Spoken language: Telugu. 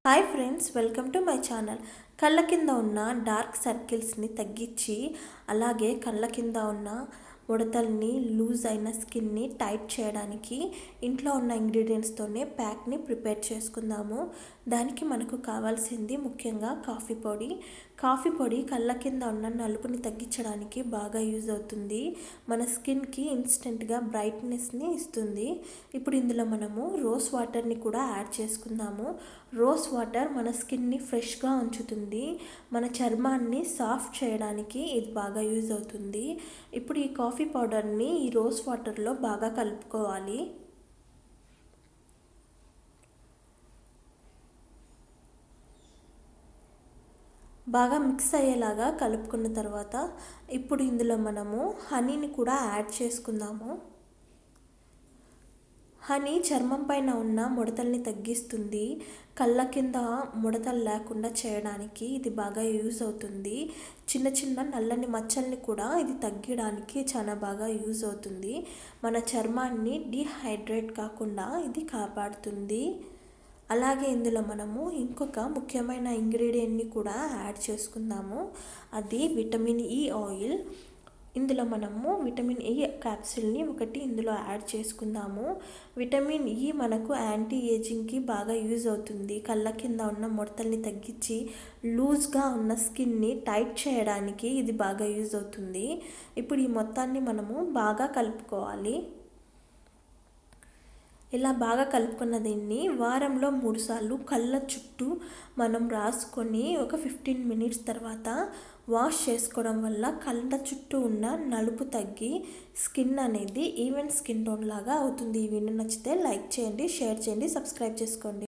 Hi friends, welcome to my channel. కళ్ళ కింద ఉన్న డార్క్ సర్కిల్స్ని తగ్గించి అలాగే కళ్ళ కింద ఉన్న ముడతల్ని, లూజ్ అయిన స్కిన్ని టైట్ చేయడానికి ఇంట్లో ఉన్న ఇంగ్రీడియంట్స్తోనే ప్యాక్ని ప్రిపేర్ చేసుకుందాము. దానికి మనకు కావాల్సింది ముఖ్యంగా కాఫీ పొడి కళ్ళ కింద ఉన్న నలుపుని తగ్గించడానికి బాగా యూజ్ అవుతుంది. మన స్కిన్కి ఇన్స్టెంట్గా బ్రైట్నెస్ని ఇస్తుంది. ఇప్పుడు ఇందులో మనము రోజ్ వాటర్ని కూడా యాడ్ చేసుకుందాము. రోజ్ వాటర్ మన స్కిన్ని ఫ్రెష్గా ఉంచుతుంది. మన చర్మాన్ని సాఫ్ట్ చేయడానికి ఇది బాగా యూజ్ అవుతుంది. ఇప్పుడు ఈ కాఫీ పౌడర్ని ఈ రోజ్ వాటర్లో బాగా కలుపుకోవాలి. బాగా మిక్స్ అయ్యేలాగా కలుపుకున్న తర్వాత ఇప్పుడు ఇందులో మనము హనీని కూడా యాడ్ చేసుకుందాము. హనీ చర్మం పైన ఉన్న ముడతల్ని తగ్గిస్తుంది. కళ్ళ కింద ముడతలు లేకుండా చేయడానికి ఇది బాగా యూజ్ అవుతుంది. చిన్న చిన్న నల్లని మచ్చల్ని కూడా ఇది తగ్గడానికి చాలా బాగా యూజ్ అవుతుంది. మన చర్మాన్ని డీహైడ్రేట్ కాకుండా ఇది కాపాడుతుంది. అలాగే ఇందులో మనము ఇంకొక ముఖ్యమైన ఇంగ్రీడియంట్ని కూడా యాడ్ చేసుకుందాము. అది విటమిన్ ఈ ఆయిల్. ఇందులో మనము విటమిన్ ఈ క్యాప్సూల్ని ఒకటి ఇందులో యాడ్ చేసుకుందాము. విటమిన్ ఈ మనకు యాంటీ ఏజింగ్కి బాగా యూజ్ అవుతుంది. కళ్ళ కింద ఉన్న ముడతల్ని తగ్గించి లూజ్గా ఉన్న స్కిన్ని టైట్ చేయడానికి ఇది బాగా యూజ్ అవుతుంది. ఇప్పుడు ఈ మొత్తాన్ని మనము బాగా కలుపుకోవాలి. ఇలా బాగా కలుపుకున్న దీన్ని వారంలో 3 సార్లు కళ్ళ చుట్టూ మనం రాసుకొని ఒక 15 మినిట్స్ తర్వాత వాష్ చేసుకోవడం వల్ల కళ్ళ చుట్టూ ఉన్న నలుపు తగ్గి స్కిన్ అనేది ఈవెన్ స్కిన్ టోన్ లాగా అవుతుంది. ఈ వీడియో నచ్చితే లైక్ చేయండి, షేర్ చేయండి, సబ్స్క్రైబ్ చేసుకోండి.